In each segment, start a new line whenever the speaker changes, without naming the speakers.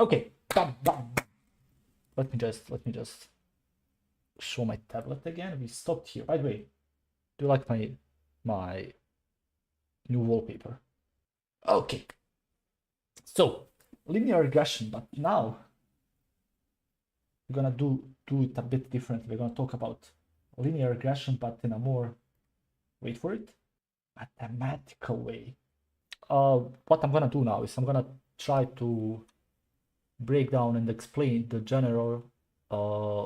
Okay, done. Let me just show my tablet again. We stopped here. By the way, do you like my new wallpaper? Okay. So linear regression, but now we're gonna do it a bit different. We're gonna talk about linear regression, but in a more, wait for it, mathematical way. What I'm gonna do now is I'm gonna try to break down and explain the general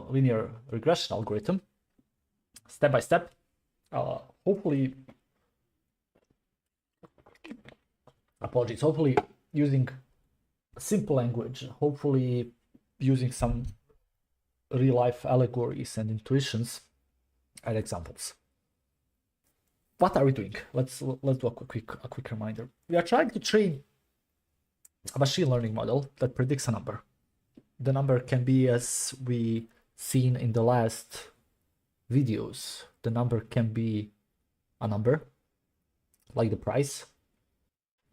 linear regression algorithm step by step. Hopefully using simple language, hopefully using some real life allegories and intuitions and examples. What are we doing? Let's do a quick reminder. We are trying to train a machine learning model that predicts a number. The number can be, as we seen in the last videos, the number can be a number like the price,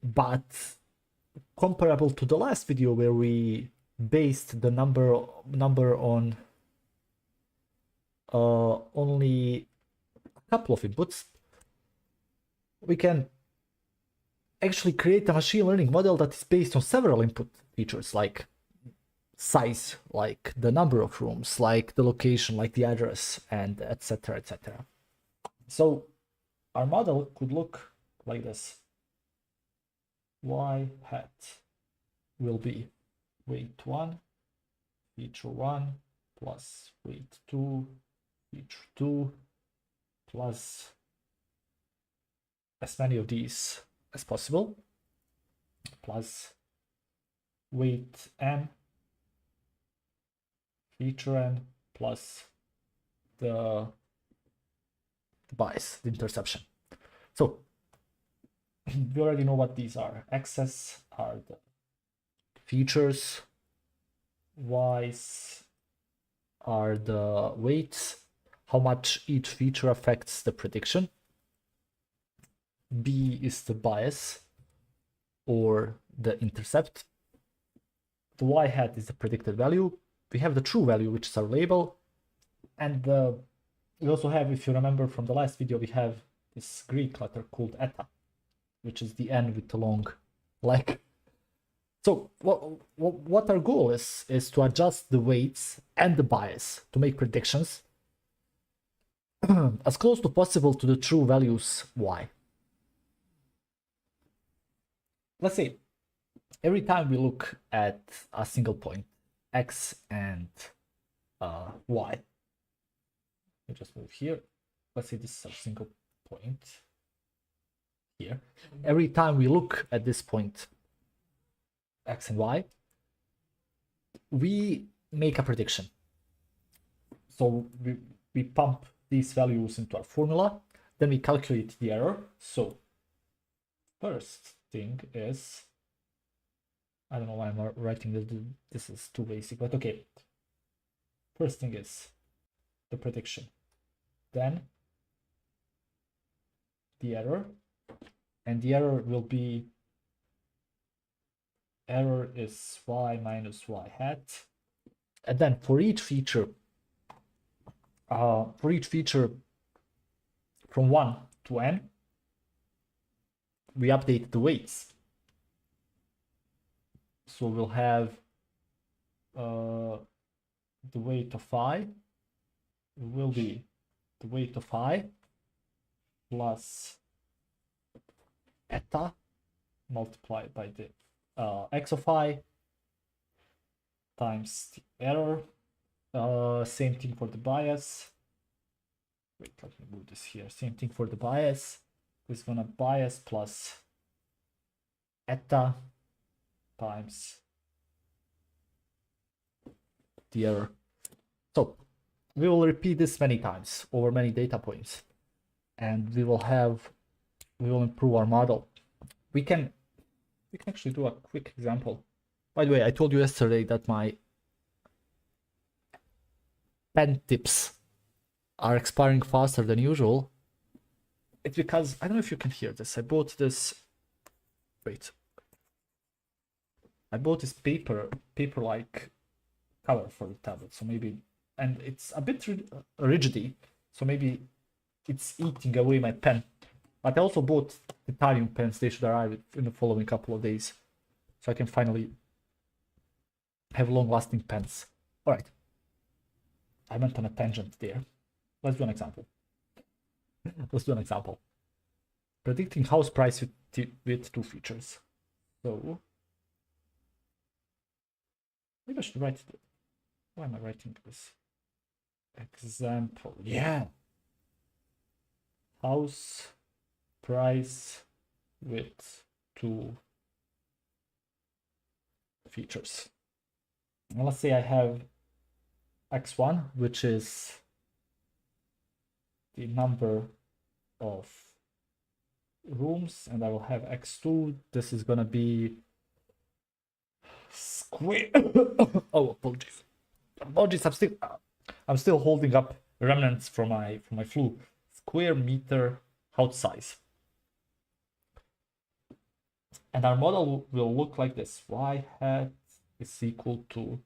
but comparable to the last video where we based the number on only a couple of inputs, we can actually create a machine learning model that is based on several input features like size, like the number of rooms, like the location, like the address, and etc. etc. So our model could look like this. Y hat will be weight 1, feature 1, plus weight 2, feature 2, plus as many of these as possible, plus weight n, feature n, plus the bias, the interception. So we already know what these are. X's are the features, Y's are the weights, how much each feature affects the prediction. B is the bias or the intercept. The y hat is the predicted value. We have the true value, which is our label. And we also have, if you remember from the last video, we have this Greek letter called eta, which is the n with the long leg. So what our goal is to adjust the weights and the bias to make predictions as close to possible to the true values y. Let's say every time we look at a single point, x and y, we just move here. Let's say this is a single point here. Every time we look at this point, x and y, we make a prediction. So we pump these values into our formula, then we calculate the error. So first thing is, I don't know why I'm writing this, this is too basic, but okay. First thing is the prediction, then the error, and the error will be, error is y minus y hat, and then for each feature from 1 to n, we update the weights. So we'll have the weight of I will be the weight of I plus eta multiplied by the x of I times the error. Same thing for the bias. Wait, let me move this here. Same thing for the bias. It's gonna bias plus eta times the error. So we will repeat this many times over many data points, and we will improve our model. We can actually do a quick example. By the way, I told you yesterday that my pen tips are expiring faster than usual. It's because, I don't know if you can hear this, I bought this, wait. I bought this paper-like cover for the tablet, so maybe, and it's a bit rigidy, so maybe it's eating away my pen. But I also bought titanium pens. They should arrive in the following couple of days, so I can finally have long-lasting pens. All right, I went on a tangent there. Let's do an example. Let's do an example. Predicting house price with two features. So maybe I should write it. Why am I writing this? Example. Yeah. House price with two features. And let's say I have x1, which is the number of rooms, and I will have x2. This is gonna be square. Oh, apologies. Apologies. I'm still holding up remnants from my flu. Square meter house size. And our model will look like this. Y hat is equal to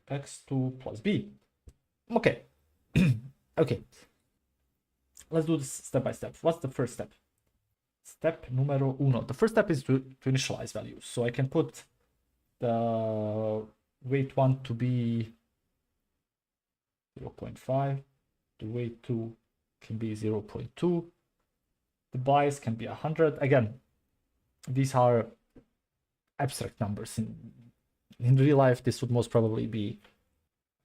x2 plus b. Okay. Okay. Let's do this step by step. What's the first step? Step numero uno. The first step is to initialize values. So I can put the weight 1 to be 0.5. The weight 2 can be 0.2. The bias can be 100. Again, these are abstract numbers. In real life, this would most probably be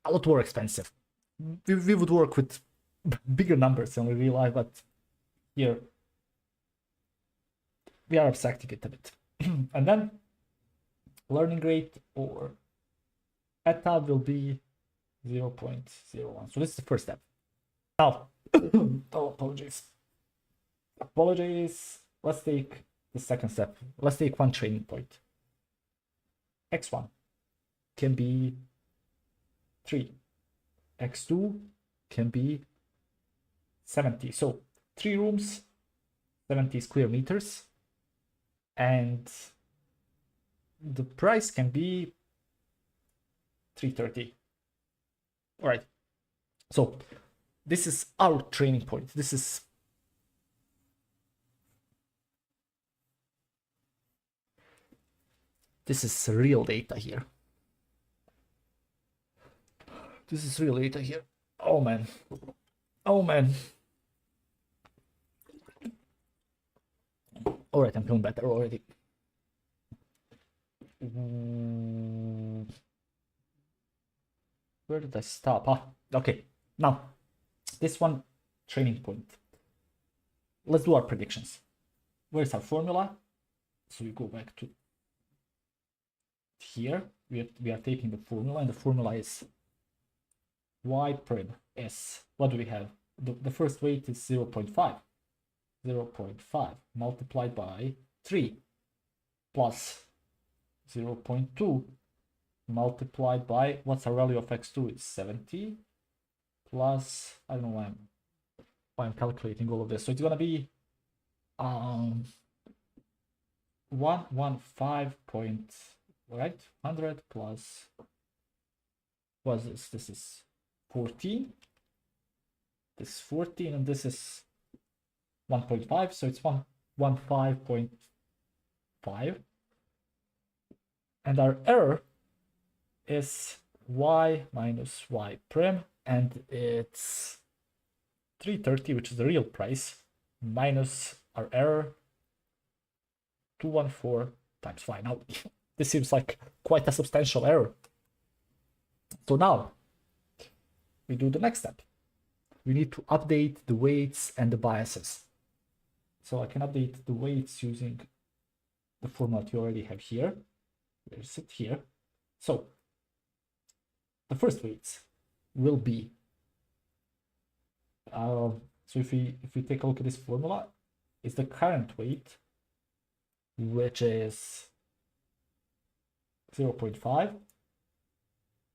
a lot more expensive. We would work with bigger numbers in real life, but here we are abstracting it a bit. And then learning rate or eta will be 0.01. So this is the first step. Now, oh, apologies. Let's take the second step. Let's take one training point. X1 can be 3. X2 can be 70. So 3 rooms, 70 square meters. And the price can be 330. All right. So this is our training point. This is real data here. This is real data here. Oh man. Oh man. All right, I'm feeling better already. Where did I stop? Okay. Now, this one training point. Let's do our predictions. Where's our formula? So we go back to here. We are taking the formula, and the formula is y prim s. What do we have? The first weight is 0.5. 0.5 multiplied by 3 plus 0.2 multiplied by, what's our value of x2? It's 70 plus, I don't know why I'm calculating all of this. So it's gonna be 115 point, right? 100 plus, what's this? This is 14. This is 14, and this is 1.5, so it's 115.5. And our error is y minus y prim, and it's 330, which is the real price, minus our error 214 times 5. Now, this seems like quite a substantial error. So now we do the next step. We need to update the weights and the biases. So I can update the weights using the format you already have here. There's it here. So the first weights will be, so if we take a look at this formula, it's the current weight, which is 0.5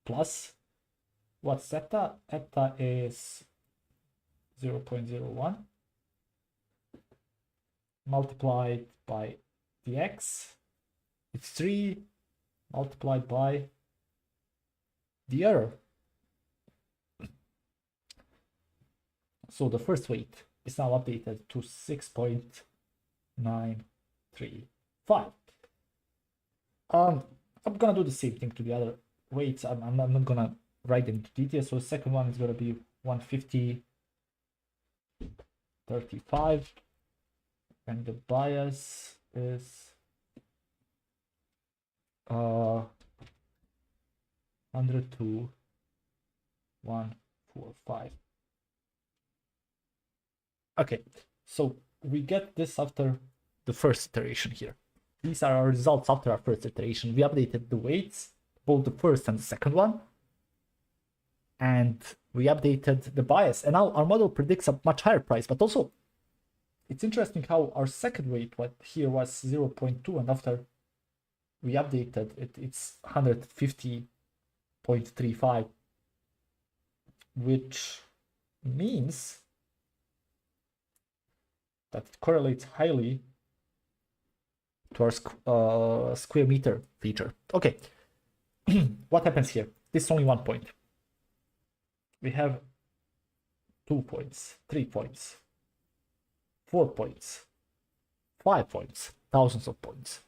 plus, what's eta? Eta is 0.01. multiplied by the x. It's 3 multiplied by the error. So the first weight is now updated to 6.935. I'm gonna do the same thing to the other weights. I'm not gonna write them into details. So the second one is gonna be 150.35, and the bias is 102.145. Okay, so we get this after the first iteration here. These are our results after our first iteration. We updated the weights, both the first and the second one, and we updated the bias. And now our model predicts a much higher price, but also it's interesting how our second weight, what here was 0.2, and after we updated it, it's 150.35, which means that it correlates highly to our square meter feature. Okay, what happens here? This is only 1 point. We have 2 points, 3 points, 4 points, 5 points, thousands of points.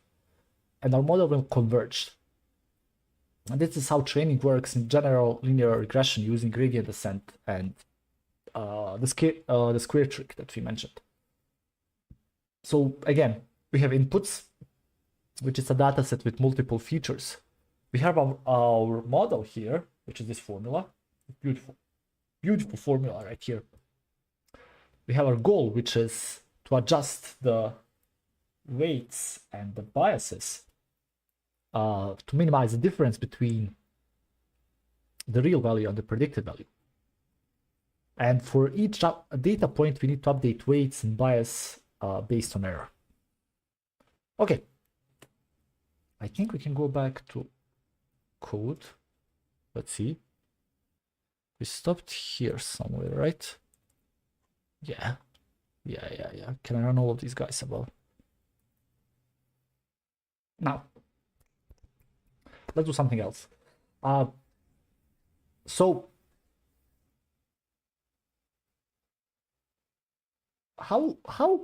And our model will converge. And this is how training works in general linear regression using gradient descent and the square trick that we mentioned. So again, we have inputs, which is a data set with multiple features. We have our model here, which is this formula. Beautiful, beautiful formula right here. We have our goal, which is to adjust the weights and the biases to minimize the difference between the real value and the predicted value. And for each data point, we need to update weights and bias based on error. Okay, I think we can go back to code. Let's see. We stopped here somewhere, right? Yeah. Can I run all of these guys above? Now, let's do something else. So how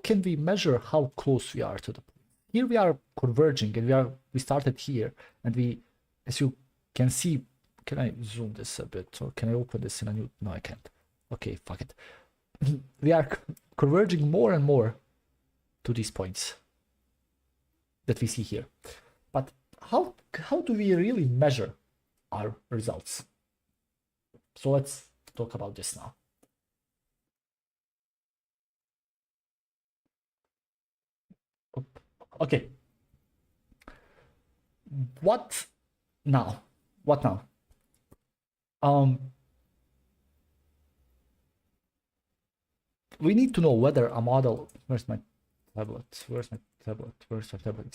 can we measure how close we are to the point? Here we are converging, and we started here, and we, as you can see, can I zoom this a bit, or can I open this in a new? No, I can't. Okay, fuck it. We are converging more and more to these points that we see here. But how do we really measure our results? So let's talk about this now. Okay. What now? We need to know whether a model. Where's my tablet? It's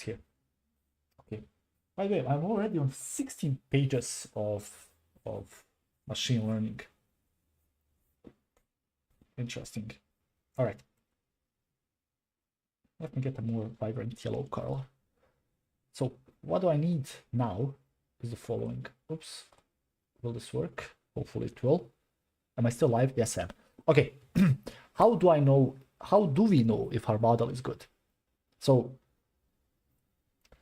here. Okay. By the way, I'm already on 16 pages of machine learning. Interesting. All right. Let me get a more vibrant yellow color. So what do I need now is the following. Oops. Will this work? Hopefully it will. Am I still live? Yes, I am. Okay. How do we know if our model is good? So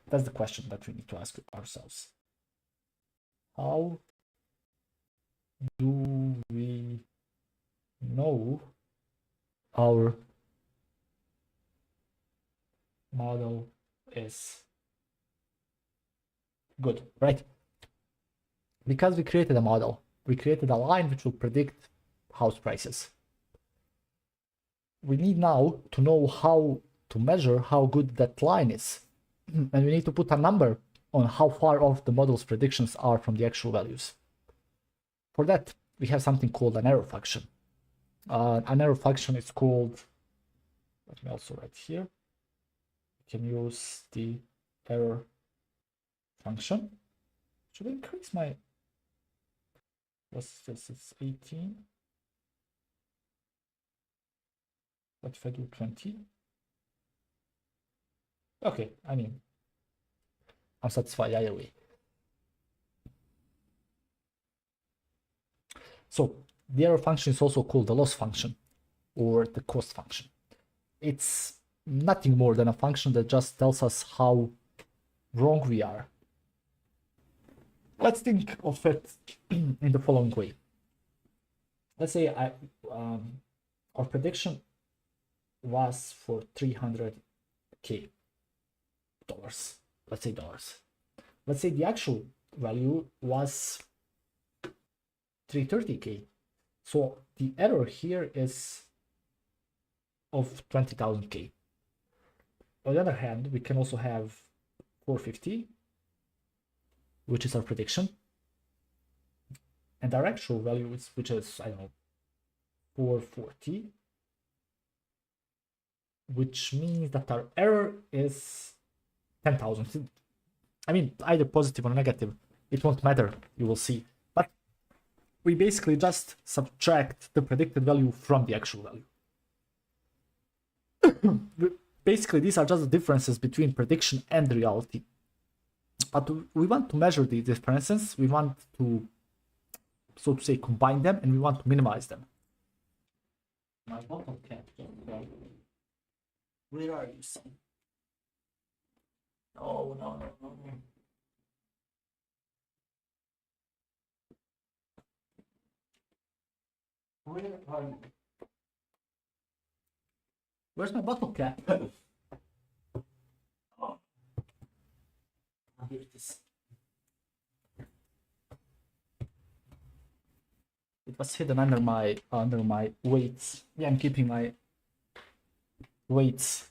that's the question that we need to ask ourselves. How do we know our model is good, right? Because we created a model, we created a line which will predict house prices. We need now to know how to measure how good that line is. And we need to put a number on how far off the model's predictions are from the actual values. For that, we have something called an error function. An error function is called, let me also write here. We can use the error function. Should I increase my, what's this, it's 18. What if I do 20? Okay, I mean, I'm satisfied either way. So the error function is also called the loss function or the cost function. It's nothing more than a function that just tells us how wrong we are. Let's think of it in the following way. Let's say our prediction was for $300K. Let's say dollars. Let's say the actual value was 330K. So the error here is of 20,000K. On the other hand, we can also have 450, which is our prediction, and our actual value is, which is, I don't know, 440, which means that our error is 10,000. I mean, either positive or negative, it won't matter, you will see. But we basically just subtract the predicted value from the actual value. Basically, these are just the differences between prediction and reality. But we want to measure the differences, we want to, so to say, combine them, and we want to minimize them. My bottle cap. Where are you, son? No. Where are you? Where's my bottle cap? Oh. Here it is. It was hidden under my weights. Yeah, I'm keeping my weights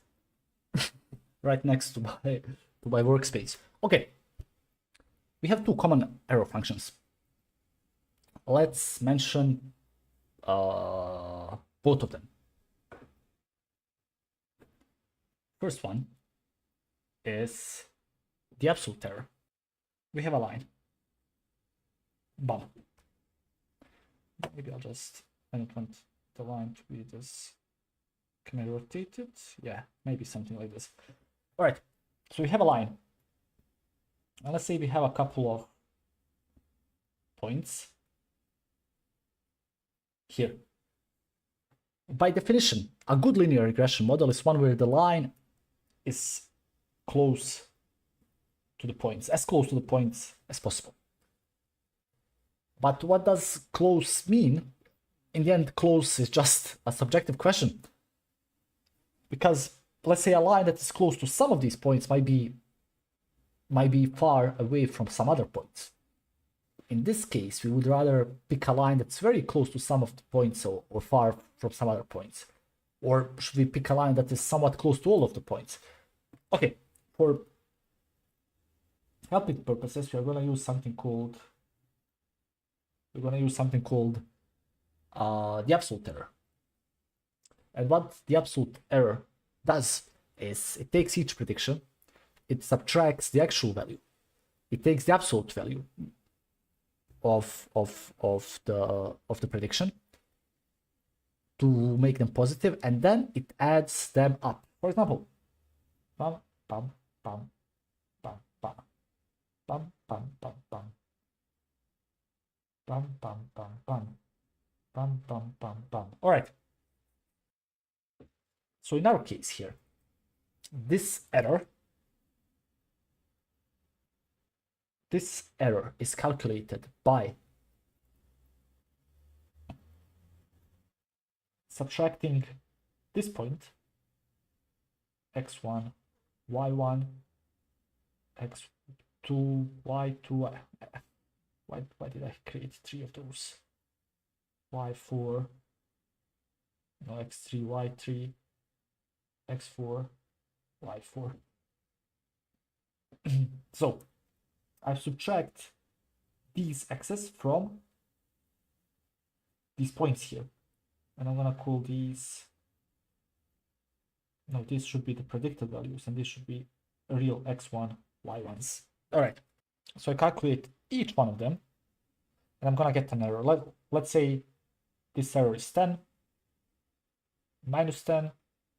right next to my workspace. Okay. We have two common error functions. Let's mention both of them. First one is the absolute error. We have a line. Bum. Maybe I don't want the line to be this. Can I rotate it? Yeah, maybe something like this. All right, so we have a line. And let's say we have a couple of points here. By definition, a good linear regression model is one where the line is close to the points, as close to the points as possible. But what does close mean? In the end, close is just a subjective question. Because let's say a line that is close to some of these points might be far away from some other points. In this case, we would rather pick a line that's very close to some of the points or far from some other points. Or should we pick a line that is somewhat close to all of the points? Okay, for helping purposes, we're going to use something called the absolute error. And what the absolute error does is it takes each prediction, it subtracts the actual value, it takes the absolute value of the prediction to make them positive, and then it adds them up. For example, bum bum bum bum bum bum bum bum bum bum bum bum bum bum bum bum bum. All right. So in our case here, this error is calculated by subtracting this point, x1, y1, x2, y2, why did I create three of those? y4, no, x3, y3, x4, y4. So I subtract these x's from these points here, and I'm gonna call these, no, these should be the predicted values, and these should be real x1, y1s. All right, so I calculate each one of them, and I'm gonna get an error. Let's say this error is 10, minus 10,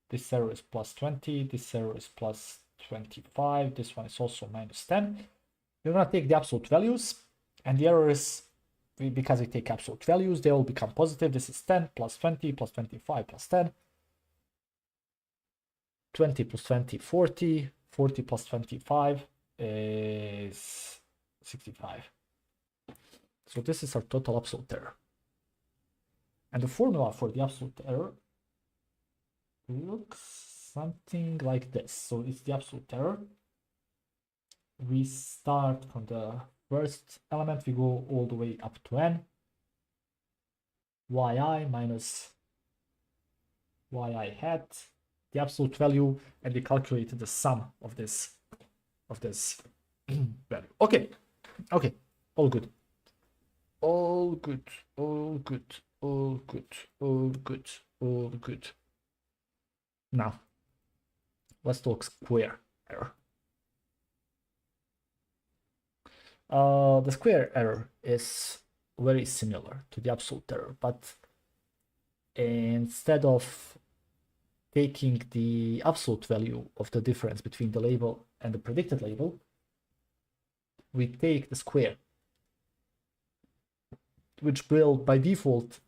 this error is plus 20, this error is plus 25. This one is also minus 10. We're gonna take the absolute values, and the error is, because we take absolute values, they all become positive. This is 10 plus 20 plus 25 plus 10. 20 plus 20, 40. 40 plus 25 is 65. So this is our total absolute error. And the formula for the absolute error looks something like this. So it's the absolute error. We start from the first element, we go all the way up to n. yi minus yi hat, the absolute value, and we calculate the sum of this value. Okay, all good. All good, all good, all good, all good, all good. Now, let's talk square error. The square error is very similar to the absolute error, but instead of taking the absolute value of the difference between the label and the predicted label, we take the square, which will by default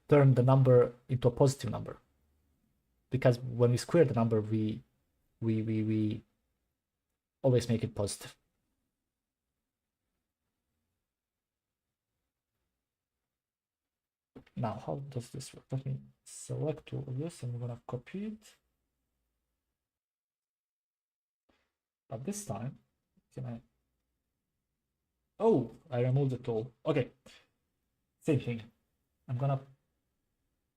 turn the number into a positive number, because when we square the number, we always make it positive. Now, how does this work? Let me select all of this, and I'm gonna copy it. But this time, can I? Oh, I removed it all. Okay, same thing. I'm gonna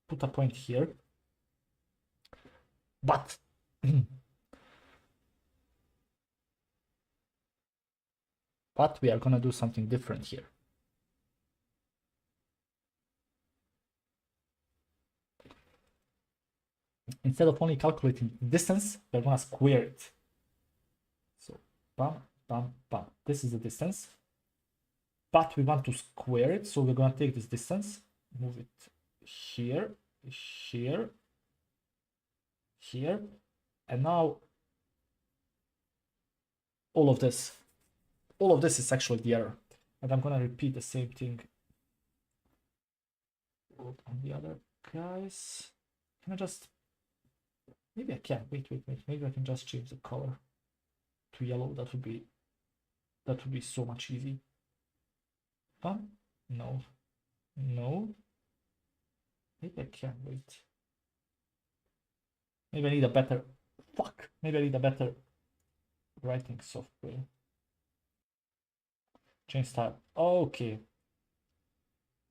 put a point here, but but we are gonna do something different here. Instead of only calculating distance, we're gonna square it. So bam, bam, bam. This is the distance, but we want to square it, so we're gonna take this distance, move it here, here, here, and now all of this is actually the error. And I'm gonna repeat the same thing on the other guys. Can I just, maybe I can, wait, maybe I can just change the color to yellow. That would be so much easy. No, maybe I can, wait. Maybe I need a better, maybe I need a better writing software. Change style, okay.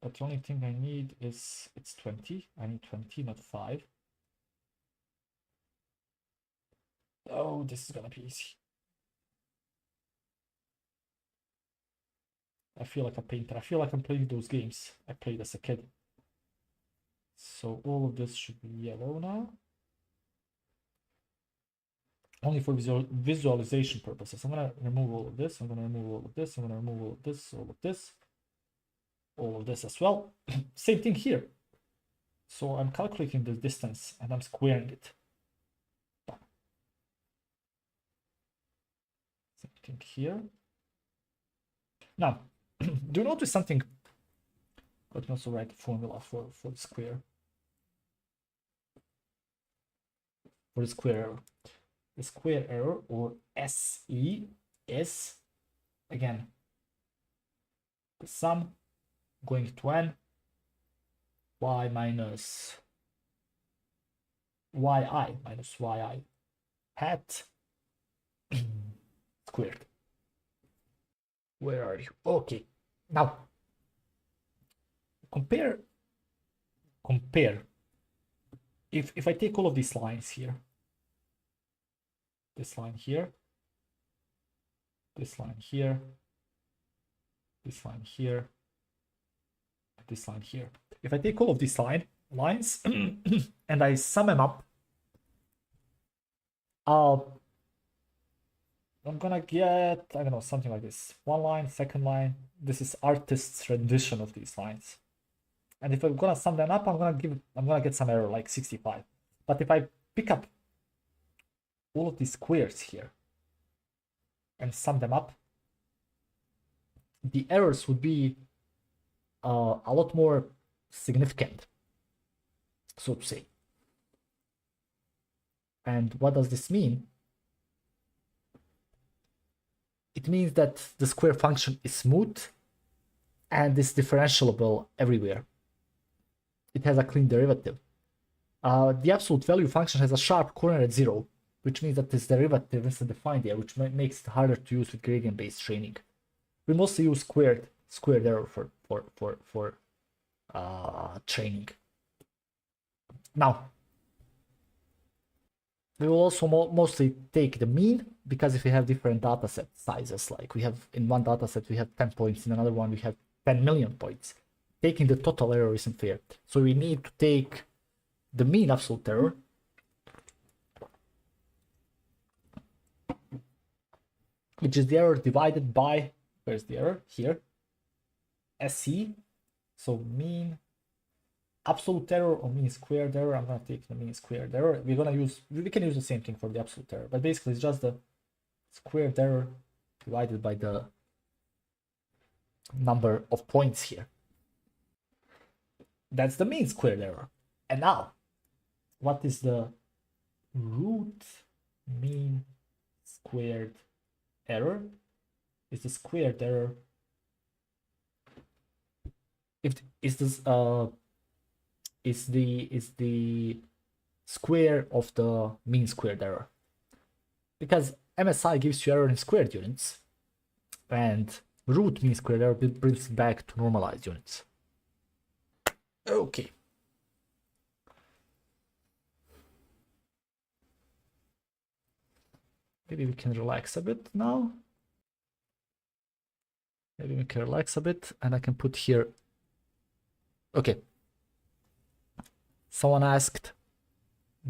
But the only thing I need is, it's 20. I need 20, not 5. Oh, this is gonna be easy. I feel like a painter. I feel like I'm playing those games I played as a kid. So all of this should be yellow now. Only for visualization purposes. I'm gonna remove all of this. I'm gonna remove all of this. I'm gonna remove all of this, all of this, all of this as well. Same thing here. So I'm calculating the distance and I'm squaring it. Same thing here. Now, do you notice something? Let me also write the formula for the square. For the square error. The square error, or SE, is again the sum going to n, y minus yi minus yi hat squared. Where are you? Okay, now compare. If I take all of these lines here, this line here, this line here, this line here, this line here. If I take all of these lines and I sum them up, I'm gonna get, I don't know, something like this. One line, second line. This is artist's rendition of these lines. And if I'm gonna sum them up, I'm gonna get some error like 65. But if I pick up all of these squares here and sum them up, the errors would be a lot more significant, so to say. And what does this mean? It means that the square function is smooth and is differentiable everywhere. It has a clean derivative. The absolute value function has a sharp corner at 0, which means that this derivative isn't defined here, which makes it harder to use with gradient-based training. We mostly use squared error for training. Now, we will also mostly take the mean, because if we have different dataset sizes, like we have in one dataset we have 10 points, in another one we have 10 million points, taking the total error isn't fair. So we need to take the mean absolute error, which is the error divided by, where's the error? Here, SE. So mean absolute error or mean squared error. I'm gonna take the mean squared error. We can use the same thing for the absolute error, but basically it's just the squared error divided by the number of points here. That's the mean squared error. And now, what is the root mean squared error? Is the squared error is the square of the mean squared error, because MSI gives you error in squared units, and root mean squared error brings it back to normalized units. Okay. Maybe we can relax a bit now. Maybe we can relax a bit, and I can put here. Okay. Someone asked,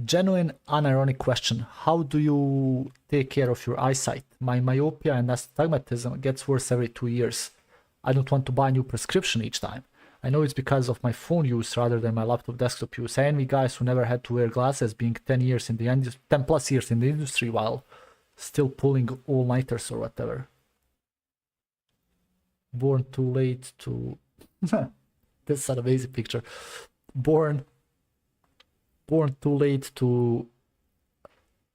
genuine unironic question, how do you take care of your eyesight? My myopia and astigmatism gets worse every 2 years. I don't want to buy a new prescription each time. I know it's because of my phone use rather than my laptop desktop use. I envy guys who never had to wear glasses, being 10 plus years in the industry while still pulling all-nighters or whatever. Born too late to... This is an amazing picture. Born too late to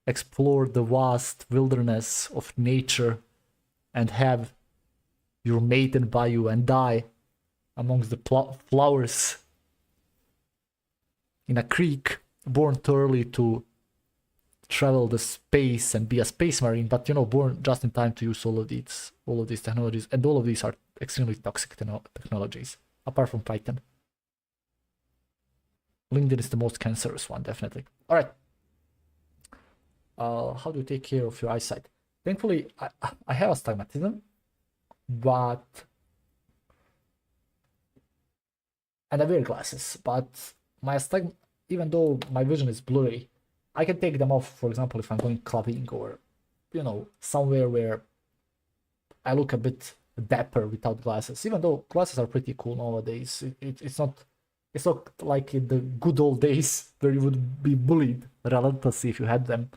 explore the vast wilderness of nature and have your maiden by you and die amongst the flowers in a creek. Born too early to travel the space and be a space marine, but born just in time to use all of these technologies, and all of these are extremely toxic technologies, apart from Python. LinkedIn is the most cancerous one, definitely. All right. How do you take care of your eyesight? Thankfully, I have astigmatism, and I wear glasses, but my even though my vision is blurry, I can take them off, for example, if I'm going clubbing or, somewhere where I look a bit dapper without glasses, even though glasses are pretty cool nowadays. It's not like in the good old days where you would be bullied relentlessly if you had them.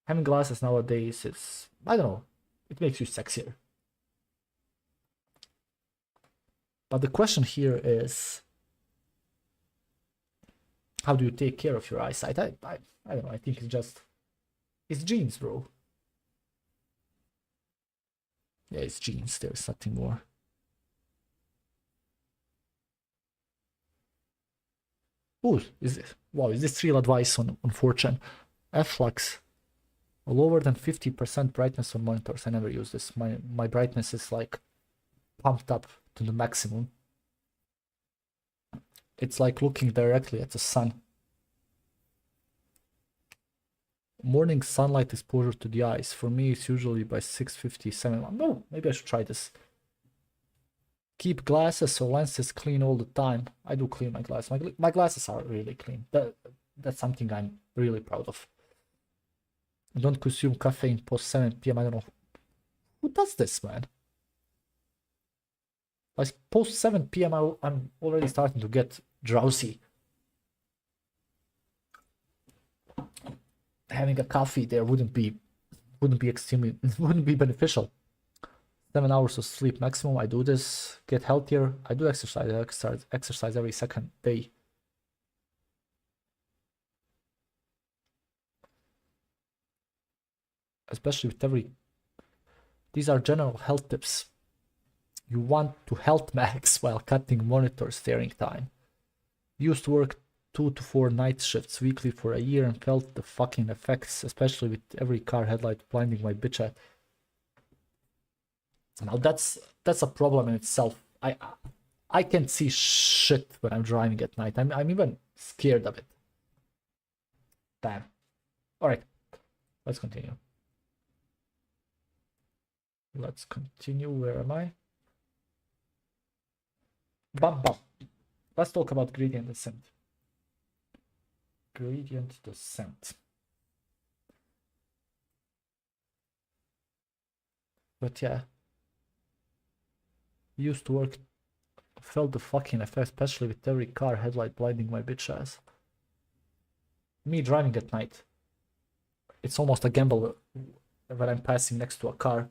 Having glasses nowadays is, I don't know, it makes you sexier. But the question here is, how do you take care of your eyesight? I don't know, I think it's genes, bro. Yeah, it's genes, there's nothing more. Oh, is this real advice on 4chan? Flux, lower than 50% brightness on monitors. I never use this. My brightness is like pumped up to the maximum. It's like looking directly at the sun. Morning sunlight exposure to the eyes. For me, it's usually by 6:57. No, maybe I should try this. Keep glasses or lenses clean all the time. I do clean my glasses. My glasses are really clean. That's something I'm really proud of. Don't consume caffeine post 7 p.m. I don't know. Who does this, man? Like post 7 p.m. I'm already starting to get drowsy. having a coffee there wouldn't be extremely wouldn't be beneficial. 7 hours of sleep maximum. I do this, get healthier. I do exercise. I exercise every second day. Especially with every. These are general health tips. You want to health max while cutting monitor staring time. Used to work 2 to 4 night shifts weekly for a year and felt the fucking effects, especially with every car headlight blinding my bitch at. Now that's a problem in itself. I can't see shit when I'm driving at night. I'm even scared of it. Damn. All right, let's continue. Let's continue. Where am I? Bum. Let's talk about gradient descent. Gradient descent. But yeah. Used to work, felt the fucking effect, especially with every car headlight blinding my bitch ass. Me driving at night, it's almost a gamble when I'm passing next to a car.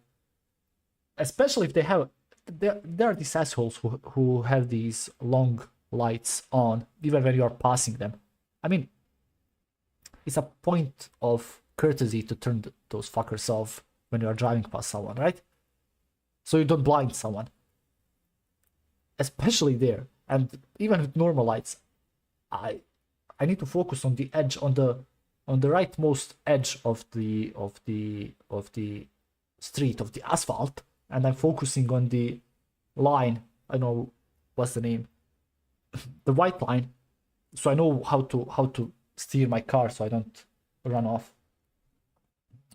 Especially if they have, there are these assholes who have these long lights on, even when you are passing them. I mean, it's a point of courtesy to turn those fuckers off when you are driving past someone, right? So you don't blind someone. Especially there, and even with normal lights, I need to focus on the edge, on the rightmost edge of the street, of the asphalt, and I'm focusing on the line. I know what's the name, the white line, so I know how to steer my car so I don't run off.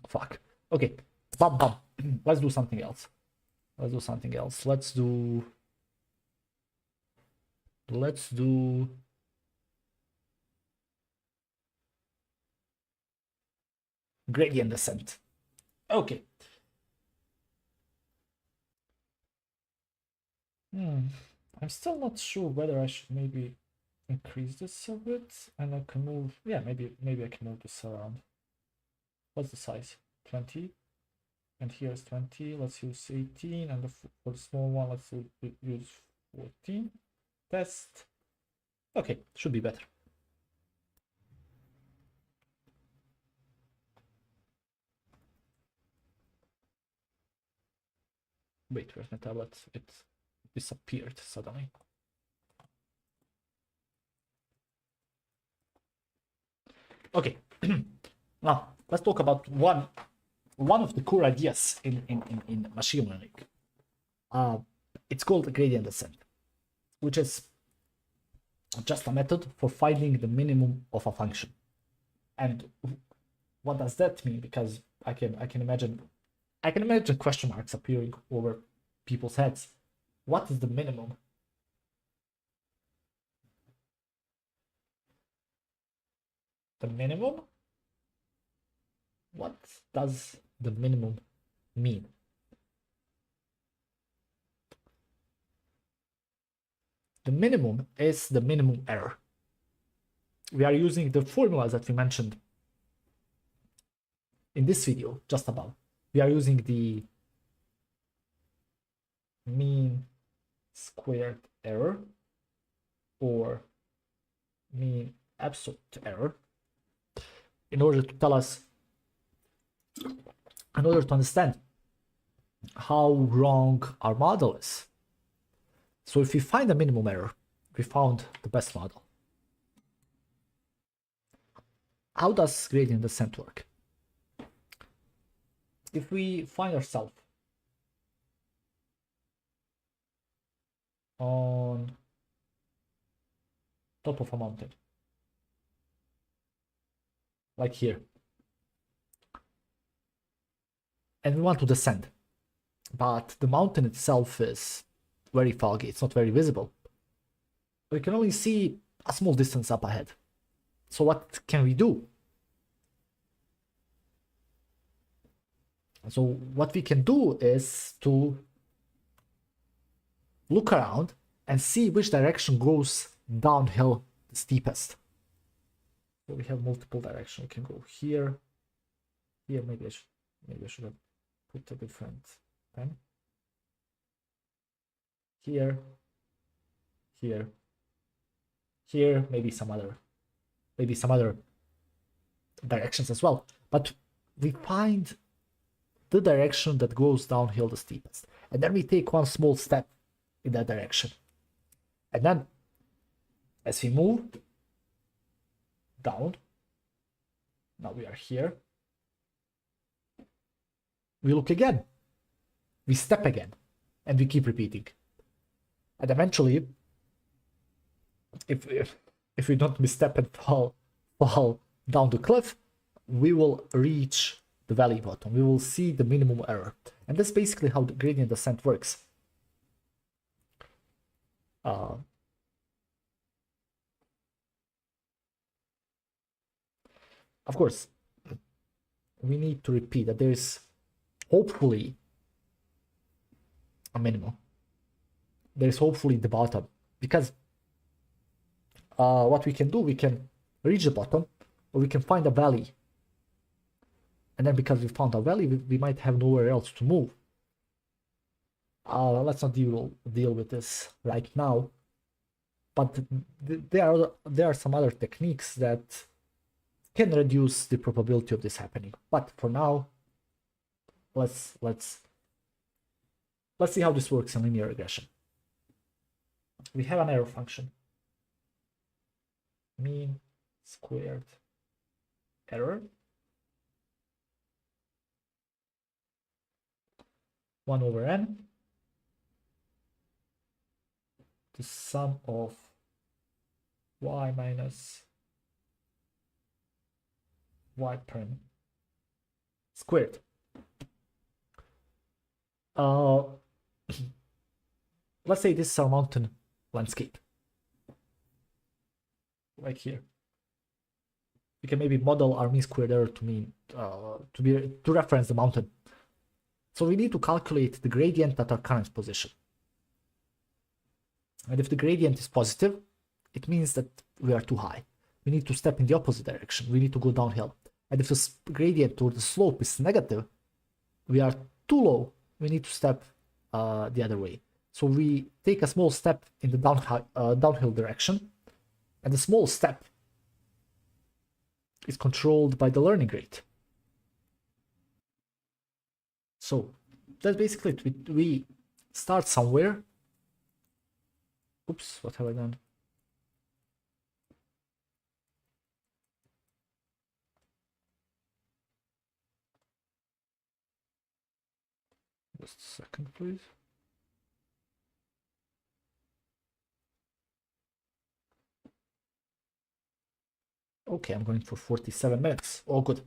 Fuck. Okay, bum. Let's do something else. Let's do gradient descent. Okay. I'm still not sure whether I should maybe increase this a bit, and I can move. Yeah, maybe I can move this around. What's the size? 20, and here's 20. Let's use 18, and for the small one, let's use 14. Test. Okay, should be better. Wait, where's my tablet? It disappeared suddenly. Okay, now let's talk about one of the core ideas in machine learning. It's called gradient descent, which is just a method for finding the minimum of a function. And what does that mean? Because I can imagine question marks appearing over people's heads. What is the minimum? The minimum? What does the minimum mean? The minimum is the minimum error. We are using the formulas that we mentioned in this video just above. We are using the mean squared error or mean absolute error in order to tell us, in order to understand how wrong our model is. So if we find a minimum error, we found the best model. How does gradient descent work? If we find ourselves on top of a mountain, like here, and we want to descend, but the mountain itself is very foggy, it's not very visible. We can only see a small distance up ahead. So what can we do? So what we can do is to look around and see which direction goes downhill the steepest. So we have multiple directions. We can go here, Here, maybe I should have put a different pen. Here, here, here, maybe some other directions as well. But we find the direction that goes downhill the steepest, and then we take one small step in that direction. And then as we move down, now we are here, we look again, we step again, and we keep repeating. And eventually, if we don't misstep and fall down the cliff, we will reach the valley bottom. We will see the minimum error. And that's basically how the gradient descent works. Of course, we need to repeat that there is hopefully a minimum. There is hopefully the bottom, because what we can do, we can reach the bottom, or we can find a valley. And then because we found a valley, we might have nowhere else to move. Let's not deal with this right now. But there are some other techniques that can reduce the probability of this happening. But for now, let's see how this works in linear regression. We have an error function, mean squared error, 1 over n, the sum of y minus y prime squared. Let's say this is our mountain landscape, like here. We can maybe model our mean squared error to reference the mountain. So we need to calculate the gradient at our current position. And if the gradient is positive, it means that we are too high. We need to step in the opposite direction. We need to go downhill. And if the gradient or the slope is negative, we are too low. We need to step the other way. So we take a small step in the downhill direction, and the small step is controlled by the learning rate. So that's basically it. We start somewhere. Oops, what have I done? Just a second, please. Okay, I'm going for 47 minutes. All good.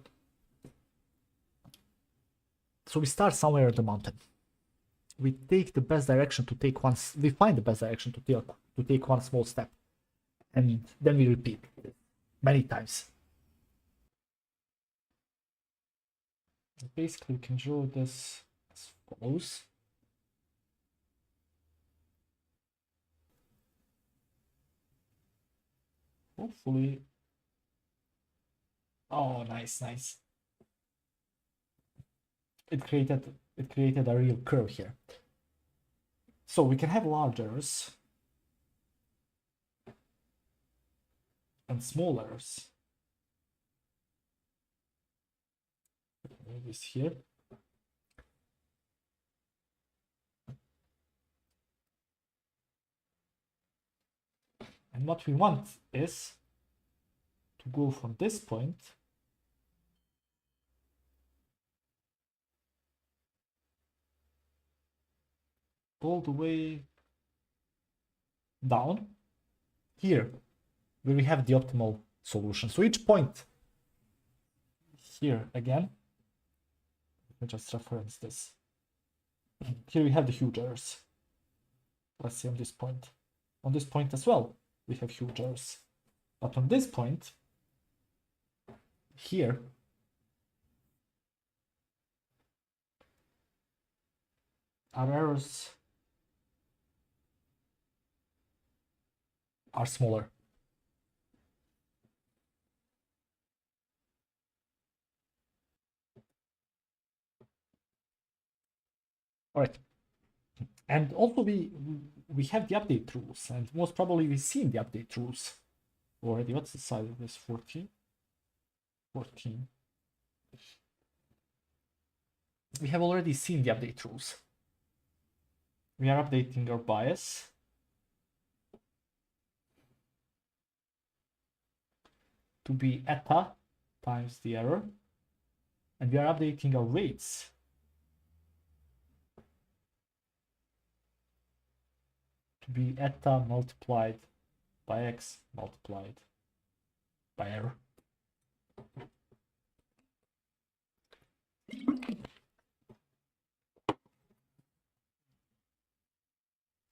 So we start somewhere on the mountain. We take the best direction to take one. We find the best direction to take one small step, and then we repeat many times. Basically, we can draw this as follows. Hopefully. Oh, nice. It created a real curve here. So we can have large errors and small errors. Move this here. And what we want is to go from this point all the way down here, where we have the optimal solution. So each point here again, let me just reference this. Here we have the huge errors. Let's see on this point. On this point as well, we have huge errors. But on this point, here, our errors are smaller. All right. And also we have the update rules, and most probably we've seen the update rules already. What's the size of this? 14? 14. We have already seen the update rules. We are updating our bias to be eta times the error, and we are updating our weights to be eta multiplied by x multiplied by error.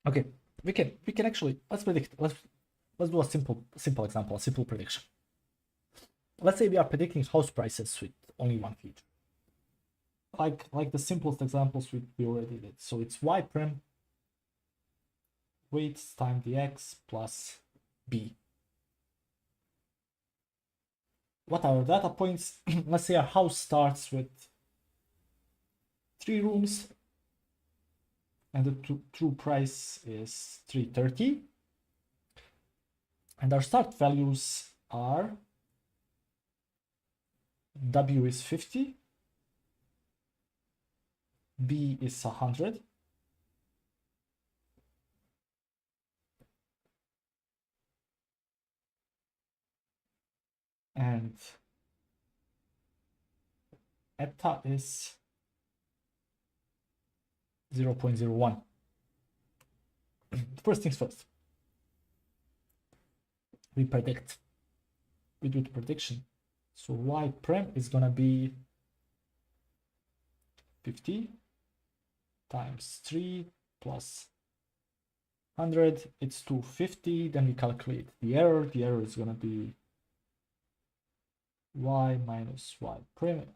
Okay, we can actually, let's predict. Let's do a simple example, a simple prediction. Let's say we are predicting house prices with only one feature. Like the simplest examples we already did. So it's y prim weights times the x plus b. What are our data points? Let's say our house starts with 3 rooms and the true price is 330, and our start values are W is 50, B is 100, and eta is 0.01. First things first, we do the prediction. So y prime is gonna be 50 times 3 plus 100, it's 250. Then we calculate the error. The error is gonna be y minus y prime.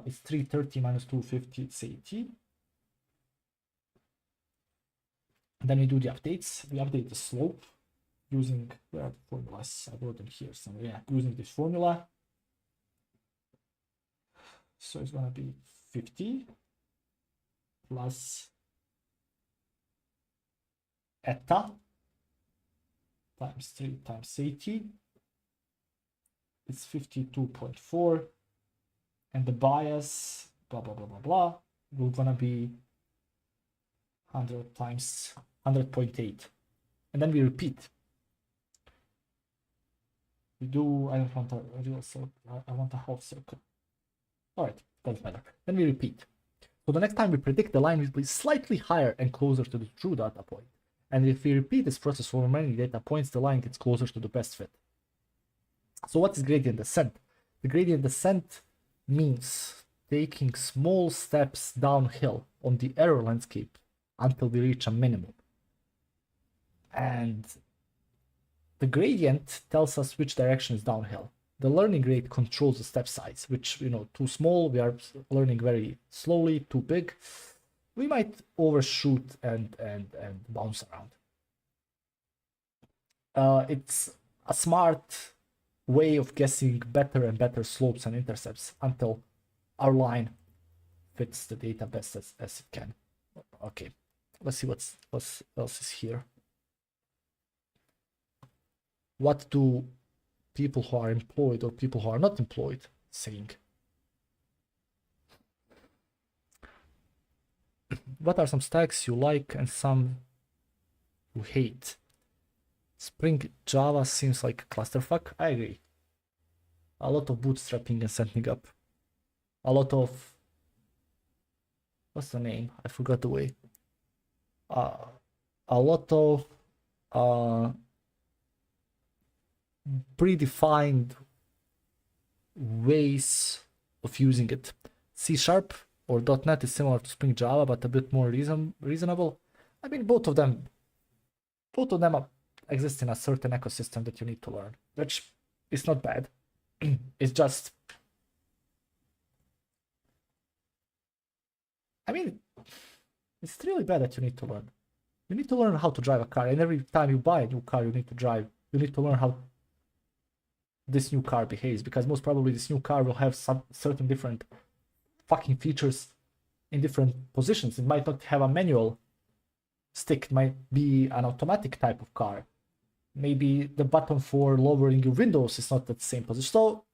It's 330 minus 250, it's 80. Then we do the updates. We update the slope using, where are the formulas? I wrote them here somewhere. Yeah, using this formula. So it's gonna be 50 plus eta times 3 times 80. It's 52.4, and the bias blah blah blah blah blah will gonna be 100 times 100.8, and then we repeat. We do, I don't want a real circle, I want a half circle. All right, doesn't matter. Then we repeat. So the next time we predict, the line will be slightly higher and closer to the true data point. And if we repeat this process for many data points, the line gets closer to the best fit. So what is gradient descent? The gradient descent means taking small steps downhill on the error landscape until we reach a minimum. And the gradient tells us which direction is downhill. The learning rate controls the step size, which, too small, we are learning very slowly. Too big, we might overshoot and bounce around. It's a smart way of guessing better and better slopes and intercepts until our line fits the data best as it can. Okay, let's see what else is here. What do people who are employed or people who are not employed saying? What are some stacks you like and some you hate? Spring Java seems like a clusterfuck. I agree. A lot of bootstrapping and setting up. A lot of, what's the name? I forgot the way. A lot of predefined ways of using it. C# or .NET is similar to Spring Java, but a bit more reasonable. I mean, both of them exist in a certain ecosystem that you need to learn, which is not bad. It's just, I mean, it's really bad that you need to learn. You need to learn how to drive a car, and every time you buy a new car, you need to learn how this new car behaves, because most probably this new car will have some certain different fucking features in different positions. It might not have a manual stick, it might be an automatic type of car. Maybe the button for lowering your windows is not at the same position. So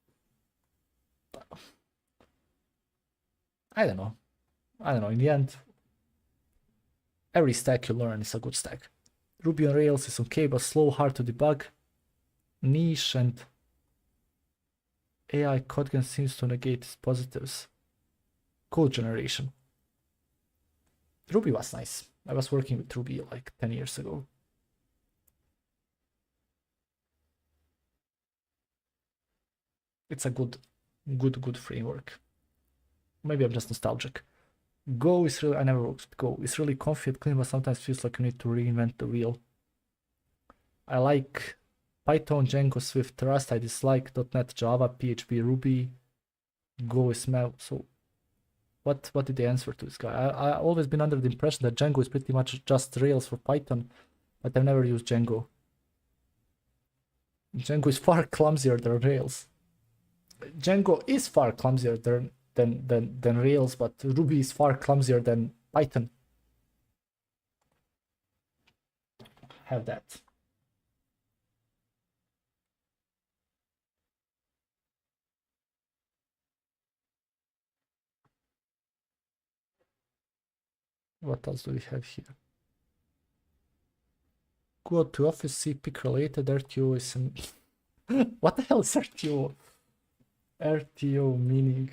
I don't know. In the end, every stack you learn is a good stack. Ruby on Rails is okay, but slow, hard to debug, niche, and AI Kotlin seems to negate its positives. Code generation. Ruby was nice. I was working with Ruby like 10 years ago. It's a good framework. Maybe I'm just nostalgic. Go is really, I never worked with Go. It's really comfy and clean, but sometimes feels like you need to reinvent the wheel. I like Python, Django, Swift, Rust. I dislike .NET, Java, PHP, Ruby. Go is smell. So what did they answer to this guy? I've always been under the impression that Django is pretty much just Rails for Python, but I've never used Django. Django is far clumsier than Rails. Django is far clumsier than Rails, but Ruby is far clumsier than Python. Have that. What else do we have here? Go to office, see pick related, RTO is an... What the hell is RTO? RTO meaning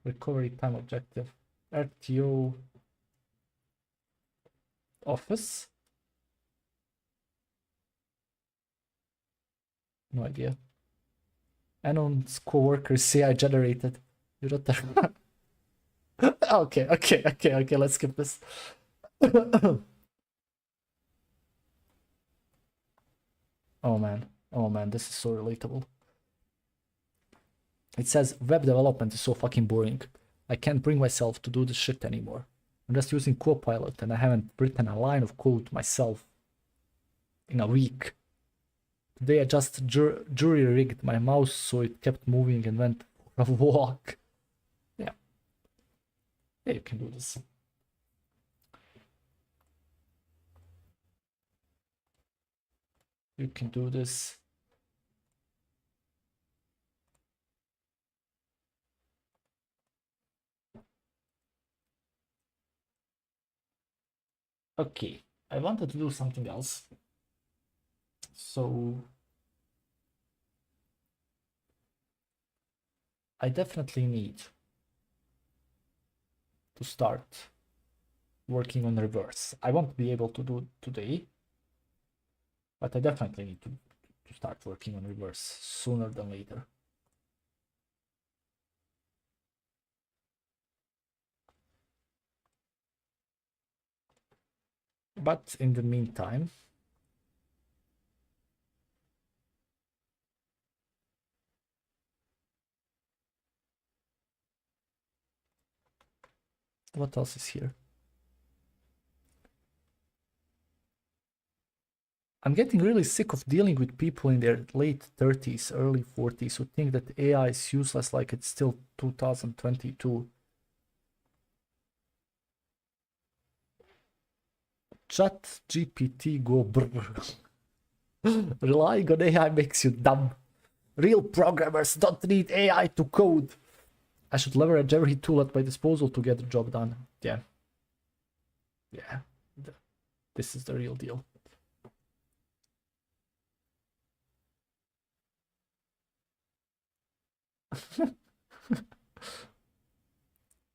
recovery time objective. RTO office? No idea. Anon's co-workers say I generated. You don't have... Okay, let's skip this. Oh man, this is so relatable. It says web development is so fucking boring. I can't bring myself to do this shit anymore. I'm just using Copilot and I haven't written a line of code myself in a week. Today I just jury rigged my mouse so it kept moving and went for a walk. Yeah, you can do this. You can do this. Okay, I wanted to do something else. So I definitely need to start working on reverse. I won't be able to do it today, but I definitely need to start working on reverse sooner than later. But in the meantime, what else is here? I'm getting really sick of dealing with people in their late 30s, early 40s who think that AI is useless like it's still 2022. Chat GPT go brr. Relying on AI makes you dumb. Real programmers don't need AI to code. I should leverage every tool at my disposal to get the job done. Yeah. This is the real deal.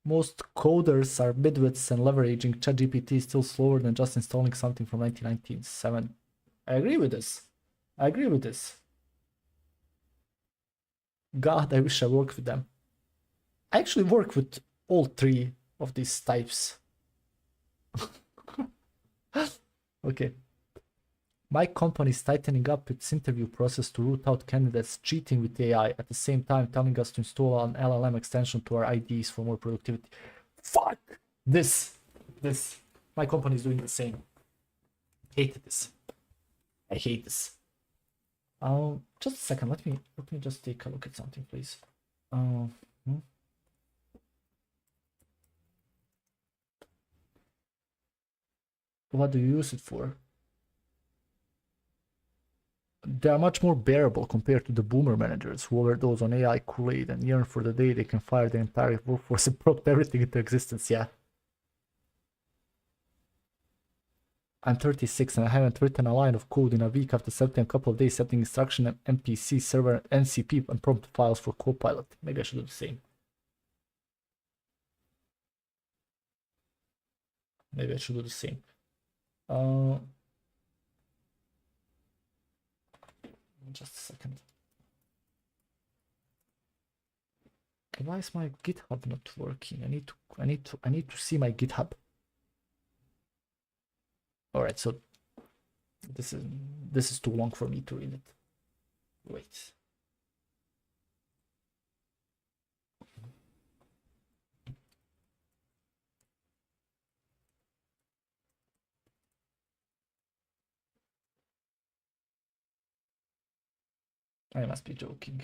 Most coders are midwits and leveraging ChatGPT is still slower than just installing something from 1997. I agree with this. God, I wish I worked with them. I actually work with all three of these types. Okay. My company is tightening up its interview process to root out candidates cheating with AI, at the same time telling us to install an LLM extension to our IDs for more productivity. Fuck this. My company is doing the same. Hate this. I hate this. Just a second. Let me just take a look at something, please. What do you use it for? They are much more bearable compared to the boomer managers who overdose on AI Kool-Aid and yearn for the day they can fire the entire workforce and prompt everything into existence. Yeah. I'm 36 and I haven't written a line of code in a week after setting a couple of days setting instruction and MPC server NCP and prompt files for Copilot. Maybe I should do the same. Maybe I should do the same. Just a second. Okay, why is my GitHub not working? I need to see my GitHub. All right, so this is too long for me to read it. Wait. I must be joking.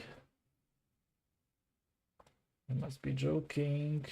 I must be joking.